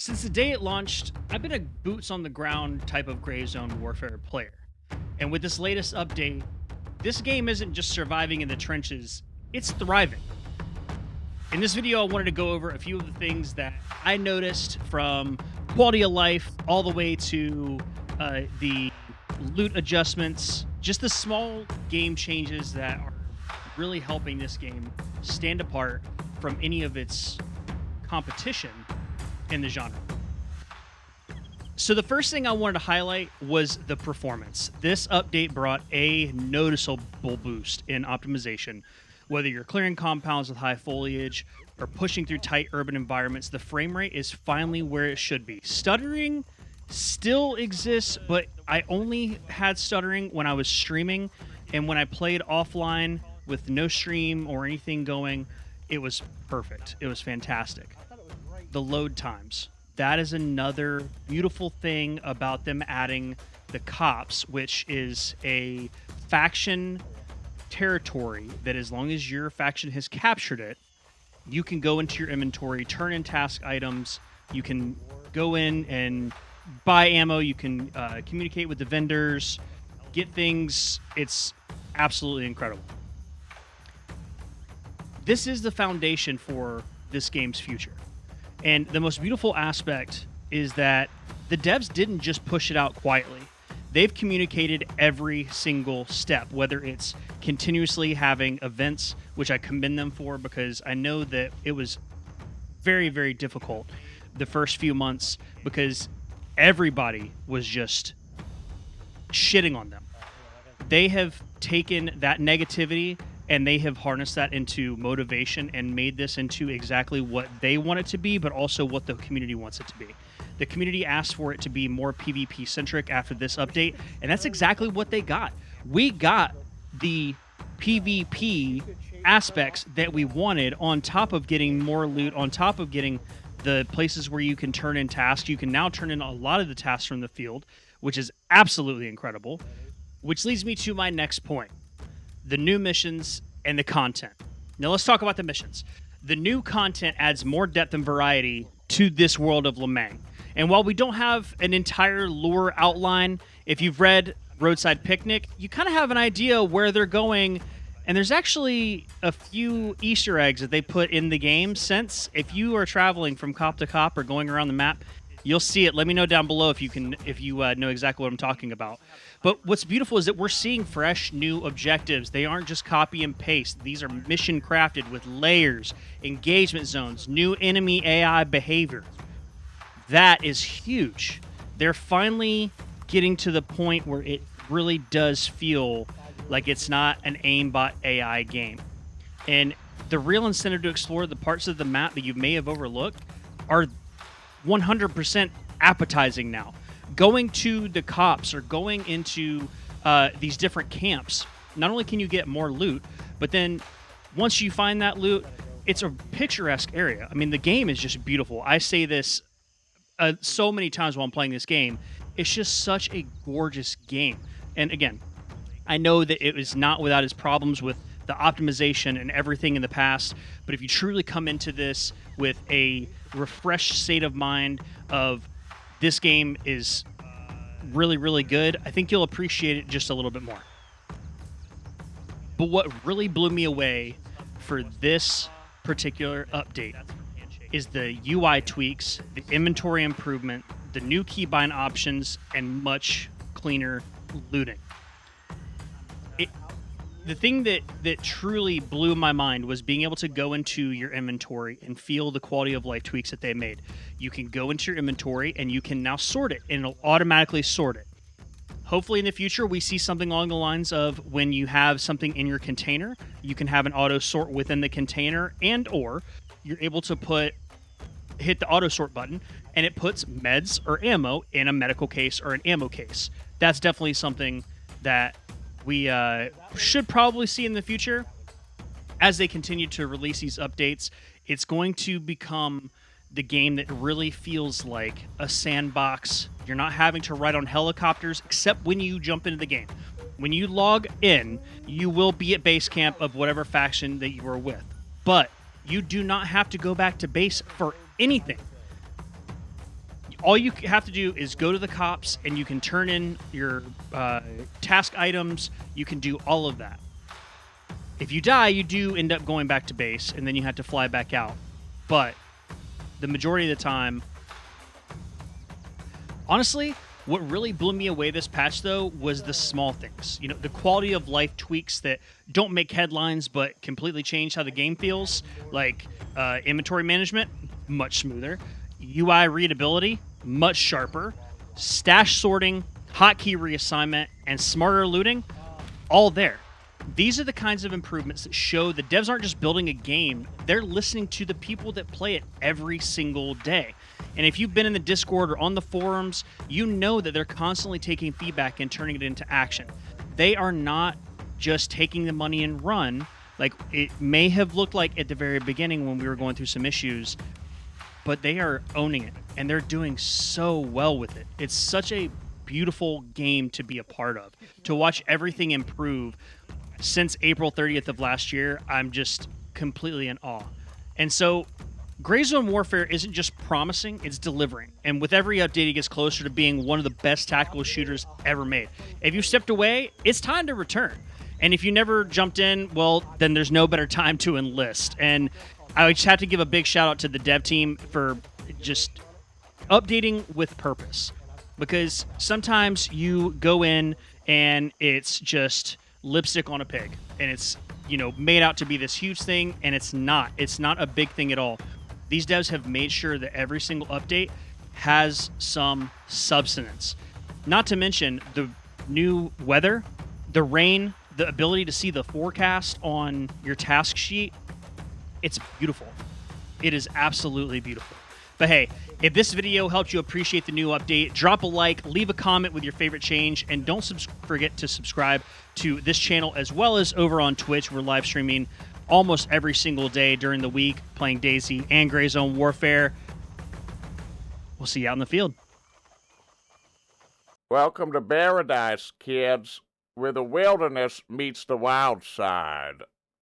Since the day it launched, I've been a boots on the ground type of Gray Zone Warfare player. And with this latest update, this game isn't just surviving in the trenches, it's thriving. In this video, I wanted to go over a few of the things that I noticed, from quality of life all the way to the loot adjustments, just the small game changes that are really helping this game stand apart from any of its competition in the genre. So the first thing I wanted to highlight was the performance. This update brought a noticeable boost in optimization. Whether you're clearing compounds with high foliage or pushing through tight urban environments, the frame rate is finally where it should be. Stuttering still exists, but I only had stuttering when I was streaming, and when I played offline with no stream or anything going, it was perfect. It was fantastic. The load times. That is another beautiful thing about them adding the cops, which is a faction territory that, as long as your faction has captured it, you can go into your inventory, turn in task items, you can go in and buy ammo, you can communicate with the vendors, get things. It's absolutely incredible. This is the foundation for this game's future. And the most beautiful aspect is that the devs didn't just push it out quietly. They've communicated every single step, whether it's continuously having events, which I commend them for, because I know that it was very, very difficult the first few months because everybody was just shitting on them. They have taken that negativity and they have harnessed that into motivation and made this into exactly what they want it to be, but also what the community wants it to be. The community asked for it to be more PvP centric after this update, and that's exactly what they got. We got the PvP aspects that we wanted, on top of getting more loot, on top of getting the places where you can turn in tasks. You can now turn in a lot of the tasks from the field, which is absolutely incredible. Which leads me to my next point: the new missions and the content. Now let's talk about the missions. The new content adds more depth and variety to this world of Lemang. And while we don't have an entire lore outline, if you've read Roadside Picnic, you kind of have an idea where they're going. And there's actually a few Easter eggs that they put in the game, since if you are traveling from cop to cop or going around the map, you'll see it. Let me know down below if you know exactly what I'm talking about. But what's beautiful is that we're seeing fresh, new objectives. They aren't just copy and paste. These are mission crafted with layers, engagement zones, new enemy AI behavior. That is huge. They're finally getting to the point where it really does feel like it's not an aimbot AI game. And the real incentive to explore the parts of the map that you may have overlooked are 100% appetizing now. Going to the cops or going into these different camps, not only can you get more loot, but then once you find that loot, it's a picturesque area. I mean, the game is just beautiful. I say this so many times while I'm playing this game. It's just such a gorgeous game. And again, I know that it was not without its problems with the optimization and everything in the past, but if you truly come into this with a refreshed state of mind of this game is really, really good, I think you'll appreciate it just a little bit more. But what really blew me away for this particular update is the UI tweaks, the inventory improvement, the new keybind options, and much cleaner looting. The thing that truly blew my mind was being able to go into your inventory and feel the quality of life tweaks that they made. You can go into your inventory and you can now sort it, and it'll automatically sort it. Hopefully in the future we see something along the lines of, when you have something in your container, you can have an auto sort within the container, and or you're able to hit the auto sort button and it puts meds or ammo in a medical case or an ammo case. That's definitely something that we should probably see in the future. As they continue to release these updates, it's going to become the game that really feels like a sandbox. You're not having to ride on helicopters except when you jump into the game. When you log in, you will be at base camp of whatever faction that you were with. But you do not have to go back to base for anything. all you have to do is go to the cops, and you can turn in your task items. You can do all of that. If you die, you do end up going back to base, and then you have to fly back out. But the majority of the time, honestly, what really blew me away this patch, though, was the small things. You know, the quality of life tweaks that don't make headlines but completely change how the game feels, like inventory management, much smoother, UI readability, much sharper, stash sorting, hotkey reassignment, and smarter looting, all there. These are the kinds of improvements that show the devs aren't just building a game, they're listening to the people that play it every single day. And if you've been in the Discord or on the forums, you know that they're constantly taking feedback and turning it into action. They are not just taking the money and run, like it may have looked like at the very beginning when we were going through some issues, but they are owning it, and they're doing so well with it. It's such a beautiful game to be a part of. To watch everything improve since April 30th of last year, I'm just completely in awe. And so Gray Zone Warfare isn't just promising, it's delivering. And with every update, it gets closer to being one of the best tactical shooters ever made. If you stepped away, it's time to return. And if you never jumped in, well, then there's no better time to enlist. And I just have to give a big shout out to the dev team for just updating with purpose. Because sometimes you go in and it's just lipstick on a pig, and it's, you know, made out to be this huge thing, and it's not. It's not a big thing at all. These devs have made sure that every single update has some substance. Not to mention the new weather, the rain, the ability to see the forecast on your task sheet. It's beautiful. It is absolutely beautiful. But hey, if this video helped you appreciate the new update, drop a like, leave a comment with your favorite change, and don't forget to subscribe to this channel as well as over on Twitch. We're live streaming almost every single day during the week, playing DayZ and Gray Zone Warfare. We'll see you out in the field. Welcome to paradise, kids, where the wilderness meets the wild side.